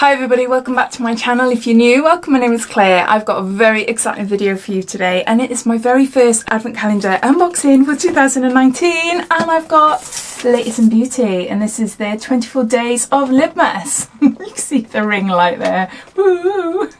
Hi everybody, welcome back to my channel. If you're new, welcome, my name is Claire. I've got a very exciting video for you today and it is my very first advent calendar unboxing for 2019 and I've got the latest in beauty and this is their 24 days of Libmas. You can see the ring light there. Woo!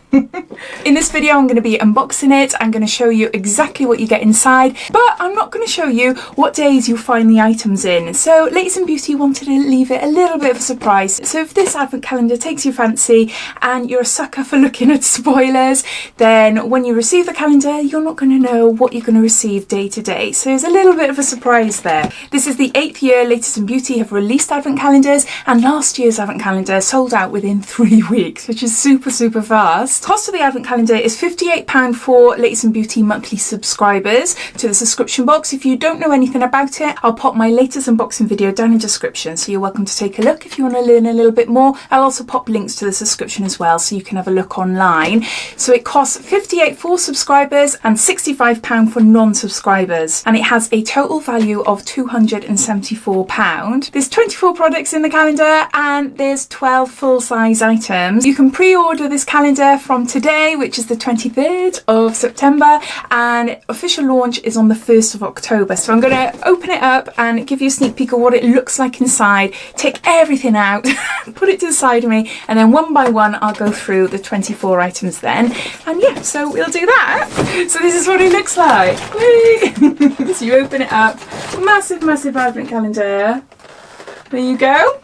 In this video I'm going to be unboxing it. I'm going to show you exactly what you get inside, but I'm not going to show you what days you'll find the items in. So Ladies in Beauty wanted to leave it a little bit of a surprise. So if this advent calendar takes your fancy and you're a sucker for looking at spoilers, then when you receive the calendar you're not going to know what you're going to receive day to day. So there's a little bit of a surprise there. This is the 8th year Latest in Beauty have released advent calendars, and last year's advent calendar sold out within 3 weeks, which is super fast. Cost of the advent calendar is £58 for Latest in Beauty monthly subscribers to the subscription box. If you don't know anything about it, I'll pop my latest unboxing video down in the description, so you're welcome to take a look if you want to learn a little bit more. I'll also pop links to the subscription as well, so you can have a look online. So it costs £58 for subscribers and £65 for non-subscribers, and it has a total value of £274. There's 24 products in the calendar and there's 12 full-size items. You can pre-order this calendar from today, which is the 23rd of September, and official launch is on the 1st of October. So I'm going to open it up and give you a sneak peek of what it looks like inside, take everything out, put it to the side of me, and then one by one I'll go through the 24 items then. And yeah, so we'll do that. So this is what it looks like. So you open it up, massive advent calendar. There you go.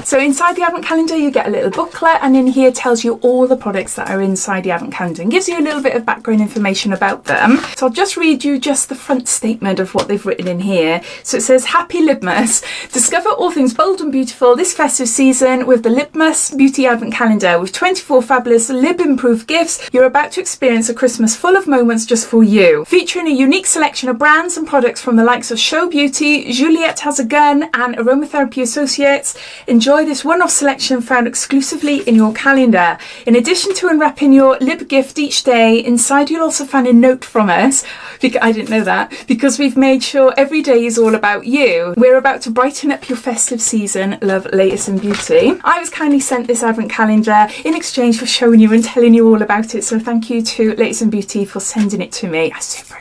So inside the advent calendar you get a little booklet, and in here tells you all the products that are inside the advent calendar and gives you a little bit of background information about them. So I'll just read you just the front statement of what they've written in here. So it says, Happy Libmas. Discover all things bold and beautiful this festive season with the Libmas Beauty Advent Calendar. With 24 fabulous lib-improved gifts, you're about to experience a Christmas full of moments just for you. Featuring a unique selection of brands and products from the likes of Show Beauty, Juliette Has a Gun and Aromatherapy Associates. Enjoy this one-off selection found exclusively in your calendar. In addition to unwrapping your lib gift each day, inside you'll also find a note from us. I didn't know that, because we've made sure every day is all about you. We're about to brighten up your festive season. Love, Latest in Beauty. I was kindly sent this advent calendar in exchange for showing you and telling you all about it, so thank you to Latest in Beauty for sending it to me. I'm super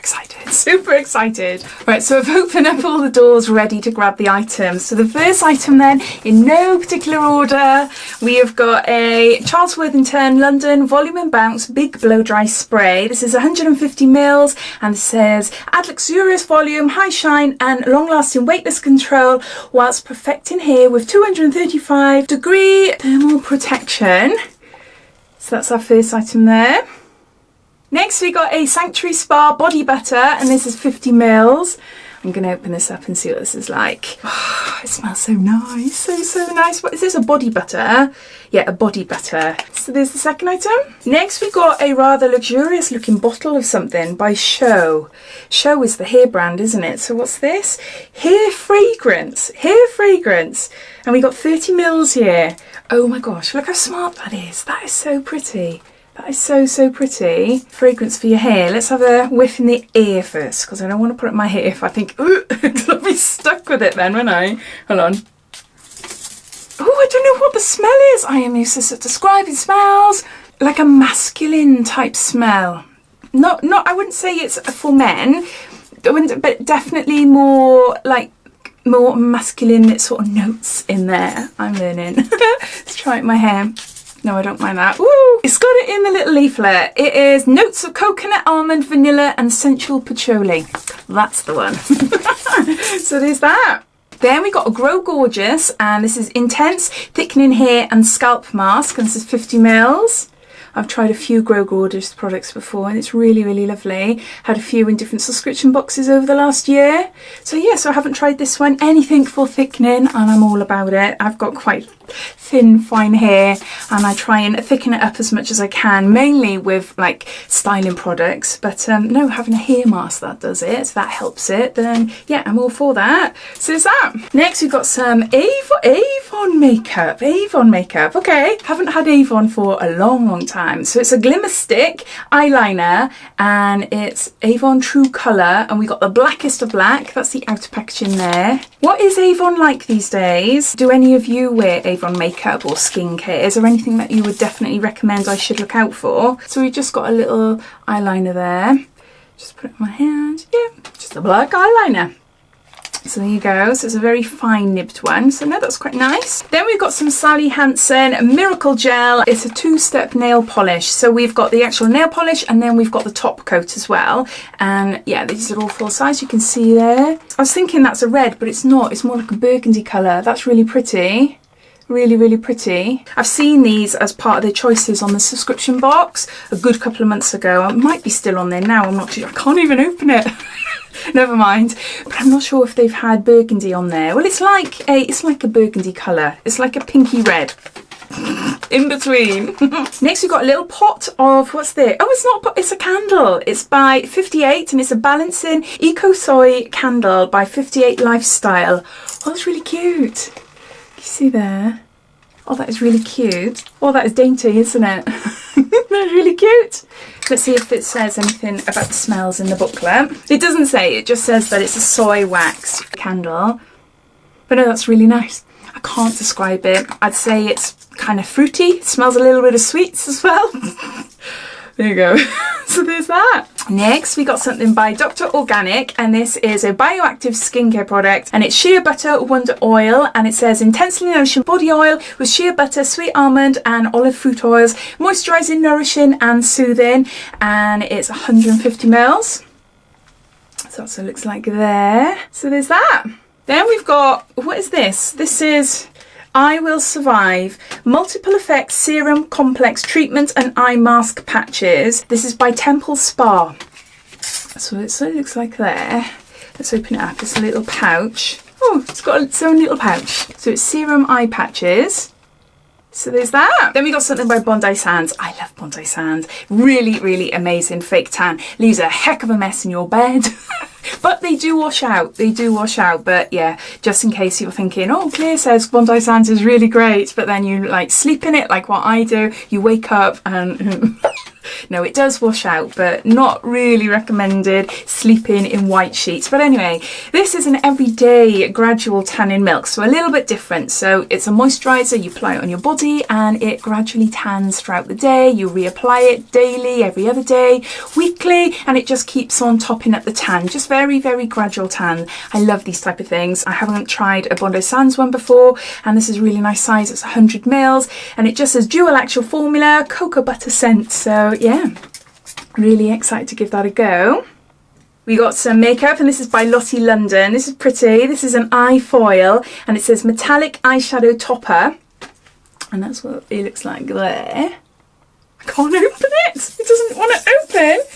excited. Right, so I've opened up all the doors ready to grab the items. So the first item then, in no particular order, we have got a Charles Worthington London Volume and Bounce Big Blow Dry Spray. This is 150 mils and it says, add luxurious volume, high shine and long-lasting weightless control whilst perfecting hair with 235-degree thermal protection. So that's our first item there. Next we got a Sanctuary Spa Body Butter, and this is 50 mils. I'm going to open this up and see what this is like. Oh, it smells so nice, so nice. What is this, a body butter? Yeah, a body butter. So there's the second item. Next we got a rather luxurious looking bottle of something by Show. Show is the hair brand, isn't it? So what's this? Hair fragrance. And we got 30 mils here. Oh my gosh, look how smart that is. That is so pretty. That is so pretty. Fragrance for your hair. Let's have a whiff in the ear first, because I don't want to put it in my hair if I think, ooh, I'll be stuck with it then, won't I? Hold on. Oh, I don't know what the smell is. I am used to describing smells. Like a masculine type smell. Not. I wouldn't say it's for men, but definitely more like more masculine sort of notes in there. I'm learning. Let's try it in my hair. No, I don't mind that. Woo! It's got it in the little leaflet. It is notes of coconut, almond, vanilla and sensual patchouli. That's the one. So there's that. Then we got a Grow Gorgeous, and this is Intense Thickening Hair and Scalp Mask, and this is 50 mils. I've tried a few Grow Gorgeous products before and it's really lovely. Had a few in different subscription boxes over the last year. So yeah, so I haven't tried this one. Anything for thickening and I'm all about it. I've got quite thin, fine hair and I try and thicken it up as much as I can, mainly with like styling products. But no, having a hair mask that does it, so that helps it. Then yeah, I'm all for that. So there's that. Next we've got some Avon makeup. Okay, haven't had Avon for a long time. So it's a glimmer stick eyeliner and it's Avon True Colour, and we got the blackest of black. That's the outer packaging there. What is Avon like these days? Do any of you wear Avon makeup or skincare? Is there anything that you would definitely recommend I should look out for? So we've just got a little eyeliner there. Just put it on my hand. Yeah, just a black eyeliner. So there you go. So it's a very fine nibbed one. So no, that's quite nice. Then we've got some Sally Hansen Miracle Gel. It's a 2-step nail polish. So we've got the actual nail polish and then we've got the top coat as well. And yeah, these are all full size. You can see there. I was thinking that's a red, but it's not. It's more like a burgundy colour. That's really pretty. Really, really pretty. I've seen these as part of their choices on the subscription box a good couple of months ago. It might be still on there now. I'm not sure. I can't even open it. Never mind. But I'm not sure if they've had burgundy on there. Well, it's like a burgundy colour. It's like a pinky red. In between. Next we've got a little pot of, what's this? Oh, it's not a pot, it's a candle. It's by 58 and it's a balancing eco soy candle by 58 Lifestyle. Oh, that's really cute. You see there? Oh, that is really cute. Oh, that is dainty, isn't it? That's really cute. Let's see if it says anything about the smells in the booklet. It doesn't say, it just says that it's a soy wax candle. But no, that's really nice. I can't describe it. I'd say it's kind of fruity. It smells a little bit of sweets as well. There you go. So there's that. Next, we got something by Dr. Organic, and this is a bioactive skincare product, and it's shea butter wonder oil, and it says intensely nourishing body oil with shea butter, sweet almond and olive fruit oils, moisturising, nourishing and soothing, and it's 150 mils. So that's what it looks like there. So there's that. Then we've got, what is this? This is I Will Survive Multiple Effects Serum Complex Treatment and Eye Mask Patches. This is by Temple Spa. So it looks like there. Let's open it up. It's a little pouch. Oh, it's got its own little pouch. So it's serum eye patches. So there's that. Then we got something by Bondi Sands. I love Bondi Sands. Really, really amazing fake tan. Leaves a heck of a mess in your bed. But they do wash out. They do wash out. But yeah, just in case you're thinking, oh, Claire says Bondi Sands is really great, but then you like sleep in it like what I do. You wake up and no, it does wash out, but not really recommended sleeping in white sheets. But anyway, this is an everyday gradual tanning milk, so a little bit different. So it's a moisturizer, you apply it on your body and it gradually tans throughout the day. You reapply it daily, every other day, weekly, and it just keeps on topping up the tan. Just very, very gradual tan. I love these type of things. I haven't tried a Bondi Sands one before, and this is a really nice size. It's 100 mils and it just says dual actual formula, cocoa butter scent. So yeah, really excited to give that a go. We got some makeup, and this is by Lottie London. This is pretty. This is an eye foil and it says metallic eyeshadow topper, and that's what it looks like there. I can't open it. It doesn't want to open.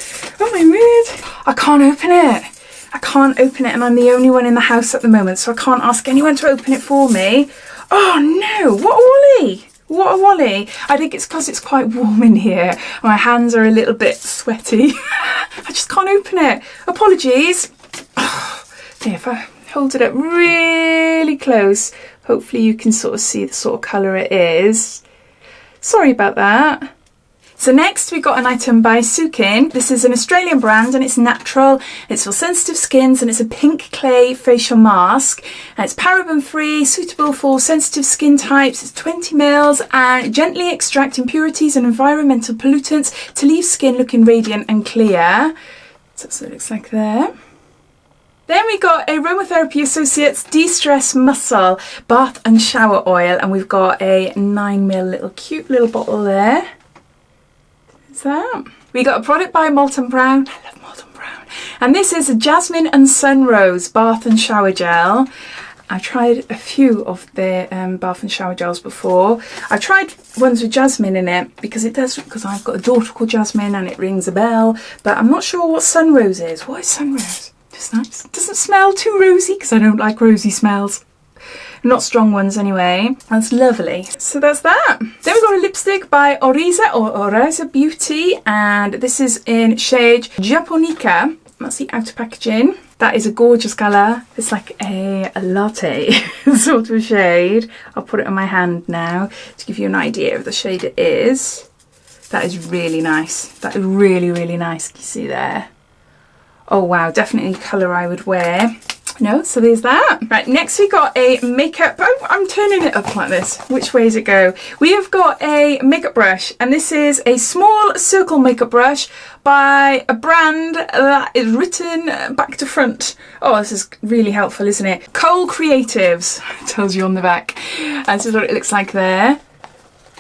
Oh my word. I can't open it. I can't open it, and I'm the only one in the house at the moment, so I can't ask anyone to open it for me. Oh no, what a wally. What a wally. I think it's because it's quite warm in here. My hands are a little bit sweaty. I just can't open it. Apologies. There, if I hold it up really close, hopefully you can sort of see the sort of colour it is. Sorry about that. So next we got an item by Sukin. This is an Australian brand and it's natural. It's for sensitive skins and it's a pink clay facial mask. And it's paraben free, suitable for sensitive skin types. It's 20 mils and gently extract impurities and environmental pollutants to leave skin looking radiant and clear. So that's what it looks like there. Then we got Aromatherapy Associates De-Stress Muscle Bath and Shower Oil, and we've got a 9ml little cute little bottle there. That. We got a product by Molton Brown. I love Molton Brown. And this is a Jasmine and Sunrose Bath and Shower Gel. I tried a few of their bath and shower gels before. I tried ones with jasmine in it because I've got a daughter called Jasmine and it rings a bell. But I'm not sure what Sunrose is. What is Sunrose? It's nice. It doesn't smell too rosy because I don't like rosy smells. Not strong ones anyway. That's lovely. So that's that. Then we've got a lipstick by Oriza or Oriza Beauty, and this is in shade Japonica. That's the outer packaging. That is a gorgeous colour. It's like a latte sort of shade. I'll put it on my hand now to give you an idea of the shade it is. That is really nice. That is really, really nice. Can you see there? Oh wow, definitely a colour I would wear. No, so there's that. Right, next we got a makeup. I'm turning it up like this. Which way does it go? We have got a makeup brush, and this is a small circle makeup brush by a brand that is written back to front. Oh, this is really helpful, isn't it? Cole Creatives, it tells you on the back. And this is what it looks like there.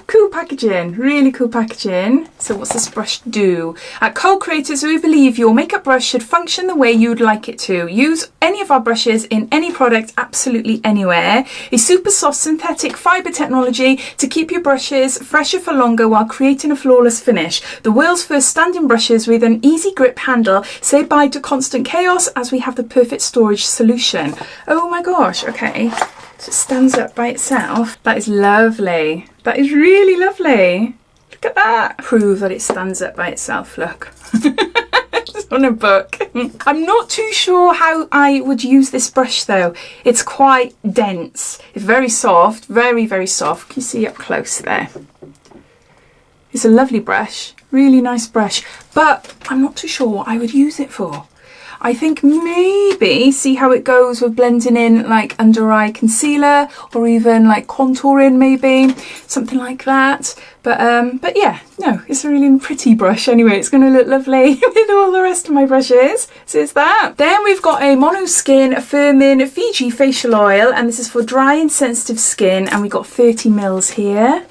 Cool packaging, really cool packaging. So what's this brush do? At Cole Creatives, we believe your makeup brush should function the way you'd like it to. Use any of our brushes in any product, absolutely anywhere. A super soft synthetic fibre technology to keep your brushes fresher for longer while creating a flawless finish. The world's first standing brushes with an easy grip handle. Say bye to constant chaos as we have the perfect storage solution. Oh my gosh, okay. So it stands up by itself. That is lovely. That is really lovely. Look at that. Prove that it stands up by itself, look. It's on a book. I'm not too sure how I would use this brush though. It's quite dense. It's very soft, very, very soft. Can you see up close there? It's a lovely brush, really nice brush, but I'm not too sure what I would use it for. I think maybe see how it goes with blending in like under eye concealer or even like contouring, maybe something like that. But yeah, no, it's a really pretty brush anyway. It's going to look lovely with all the rest of my brushes. So it's that. Then we've got a Mono Skin Firming Fiji facial oil, and this is for dry and sensitive skin, and we got 30 mils here.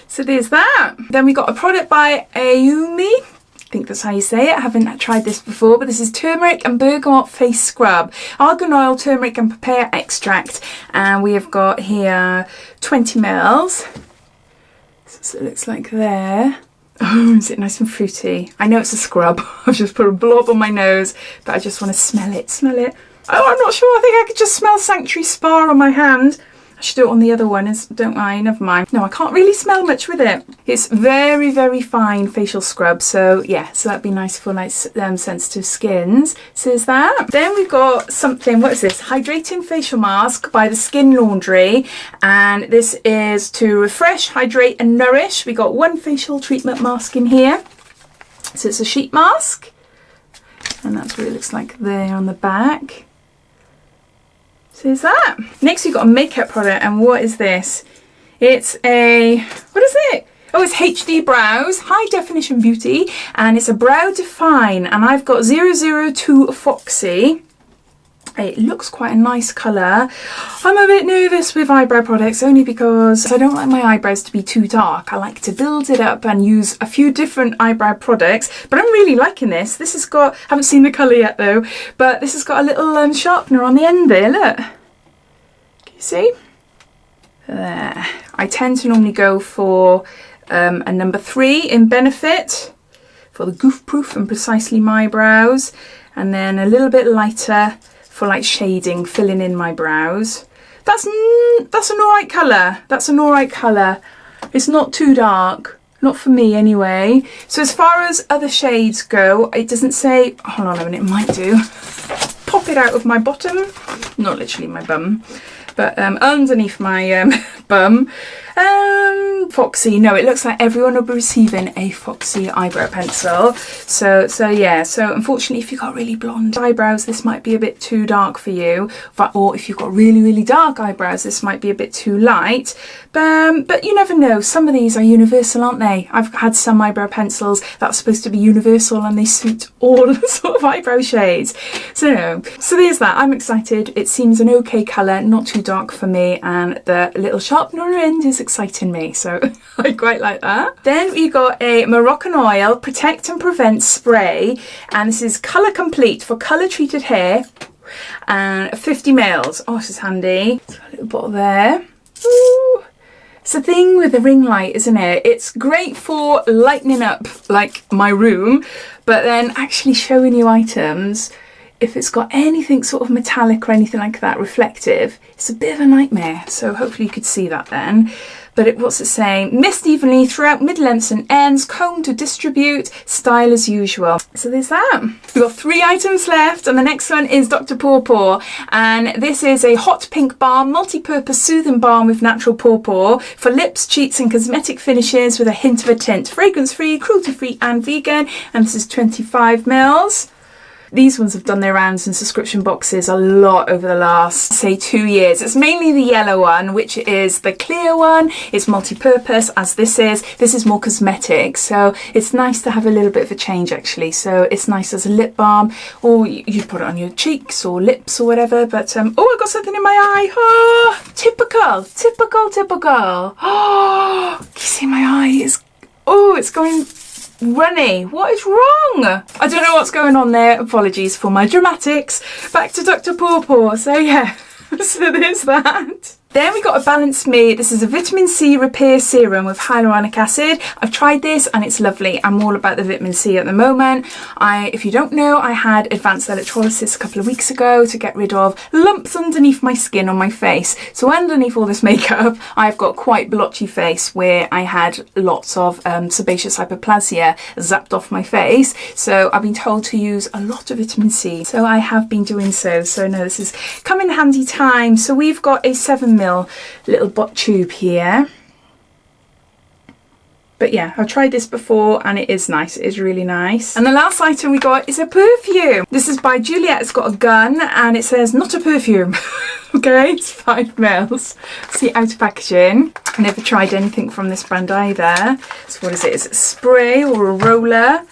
So there's that. Then we got a product by Ayumi. I think that's how you say it. I haven't tried this before, but this is turmeric and bergamot face scrub, argan oil, turmeric and papaya extract, and we have got here 20 mils. So it looks like there. Oh, is it nice and fruity? I know it's a scrub. I've just put a blob on my nose, but I just want to smell it. Smell it. Oh, I'm not sure. I think I could just smell Sanctuary Spa on my hand. I should do it on the other one, don't I? Never mind. No, I can't really smell much with it. It's very, very fine facial scrub. So yeah, so that'd be nice for like sensitive skins. So there's that. Then we've got something, what is this? Hydrating facial mask by the Skin Laundry. And this is to refresh, hydrate and nourish. We got one facial treatment mask in here. So it's a sheet mask. And that's what it looks like there on the back. So there's that. Next we've got a makeup product, and what is this? It's a, what is it? Oh, it's HD Brows, High Definition Beauty, and it's a Brow Define, and I've got 002 Foxy. It looks quite a nice colour. I'm a bit nervous with eyebrow products only because I don't like my eyebrows to be too dark. I like to build it up and use a few different eyebrow products, but I'm really liking this. This has got, I haven't seen the colour yet though, but this has got a little sharpener on the end there, look. Can you see? There. I tend to normally go for a number 3 in Benefit for the goof proof and precisely my brows, and then a little bit lighter for like shading, filling in my brows. That's an alright colour. That's an alright colour. It's not too dark. Not for me anyway. So as far as other shades go, it doesn't say, hold on a minute, it might do. Pop it out of my bottom. Not literally my bum, but underneath my bum. Foxy, no, it looks like everyone will be receiving a Foxy eyebrow pencil. So yeah, so unfortunately if you've got really blonde eyebrows, this might be a bit too dark for you, or if you've got really, really dark eyebrows, this might be a bit too light. But you never know, some of these are universal, aren't they? I've had some eyebrow pencils that are supposed to be universal and they suit all the sort of eyebrow shades. So there's that. I'm excited. It seems an okay colour, not too dark for me, and the little sharpener on the end is exciting me, so I quite like that. Then we got a Moroccan Oil Protect and Prevent Spray, and this is colour complete for colour treated hair, and 50 mils. Oh, this is handy. It's got a little bottle there. Ooh. It's a thing with the ring light, isn't it? It's great for lightening up like my room, but then actually showing you items, if it's got anything sort of metallic or anything like that, reflective, it's a bit of a nightmare. So hopefully you could see that then. But what's it saying? Mist evenly throughout mid-lengths and ends, comb to distribute, style as usual. So there's that. We've got 3 items left, and the next one is Dr. Pawpaw. And this is a hot pink balm, multi-purpose soothing balm with natural pawpaw for lips, cheeks and cosmetic finishes with a hint of a tint. Fragrance-free, cruelty-free and vegan. And this is 25 mils. These ones have done their rounds in subscription boxes a lot over the last, say, 2 years. It's mainly the yellow one, which is the clear one. It's multi-purpose, as this is. This is more cosmetic, so it's nice to have a little bit of a change, actually. So it's nice as a lip balm, or you put it on your cheeks or lips or whatever. But oh, I got something in my eye. Oh, typical, typical, typical. Oh, can you see my eye? It's going runny. What is wrong? I don't know what's going on there. Apologies for my dramatics. Back to Dr. Pawpaw. So yeah, so there's that. Then we got a Balance Me. This is a vitamin C repair serum with hyaluronic acid. I've tried this and it's lovely. I'm all about the vitamin C at the moment. If you don't know, I had advanced electrolysis a couple of weeks ago to get rid of lumps underneath my skin on my face. So underneath all this makeup, I've got quite blotchy face where I had lots of sebaceous hyperplasia zapped off my face. So I've been told to use a lot of vitamin C. So I have been doing so. So no, this is come in handy time. So we've got a 7ml little bot tube here, but yeah, I've tried this before and it is nice. It is really nice. And the last item we got is a perfume. This is by Juliet. It's got a gun and it says not a perfume. Okay, it's 5ml. It's the outer packaging. I never tried anything from this brand either. So what is it? Is it a spray or a roller?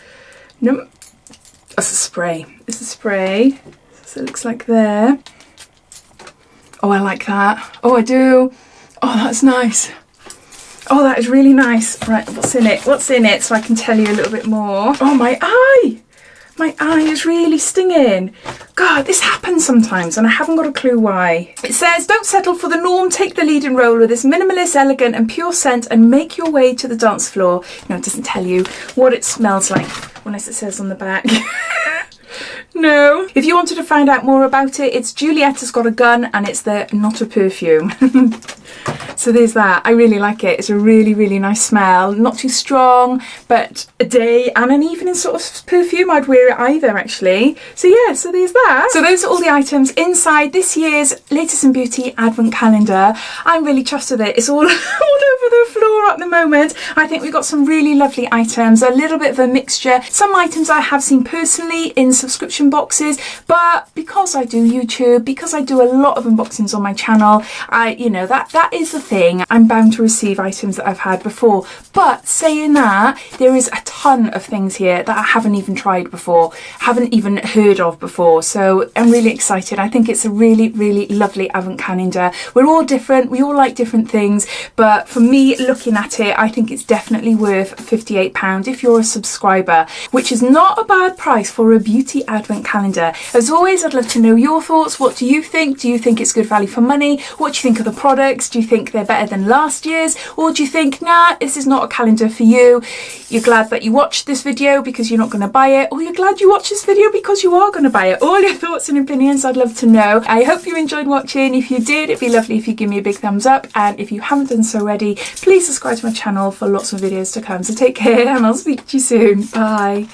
No, it's a spray. It's a spray. So it looks like there. Oh, I like that. Oh, I do. Oh, that's nice. Oh, that is really nice. Right, what's in it? What's in it? So I can tell you a little bit more. Oh, my eye. My eye is really stinging. God, this happens sometimes and I haven't got a clue why. It says, don't settle for the norm. Take the leading role with this minimalist, elegant and pure scent and make your way to the dance floor. No, it doesn't tell you what it smells like unless it says on the back. No. If you wanted to find out more about it, it's Juliet Has Got a Gun and it's the Not a Perfume. So there's that. I really like it. It's a really, really nice smell. Not too strong, but a day and an evening sort of perfume. I'd wear it either, actually. So yeah, so there's that. So those are all the items inside this year's Latest in Beauty Advent Calendar. I'm really chuffed with it. It's all, all over the floor at the moment. I think we've got some really lovely items, a little bit of a mixture. Some items I have seen personally in subscription boxes, but because I do YouTube, because I do a lot of unboxings on my channel, you know, that is the thing. I'm bound to receive items that I've had before. But saying that, there is a ton of things here that I haven't even tried before, haven't even heard of before. So I'm really excited. I think it's a really, really lovely Advent calendar. We're all different. We all like different things. But for me, looking at it, I think it's definitely worth £58 if you're a subscriber, which is not a bad price for a beauty Advent calendar. As always, I'd love to know your thoughts. What do you think? Do you think it's good value for money? What do you think of the products? Do you think they're better than last year's? Or do you think, nah, this is not a calendar for you? You're glad that you watched this video because you're not going to buy it, or you're glad you watched this video because you are going to buy it? All your thoughts and opinions, I'd love to know. I hope you enjoyed watching. If you did, it'd be lovely if you give me a big thumbs up. And if you haven't done so already, please subscribe to my channel for lots of videos to come. So take care and I'll speak to you soon. Bye.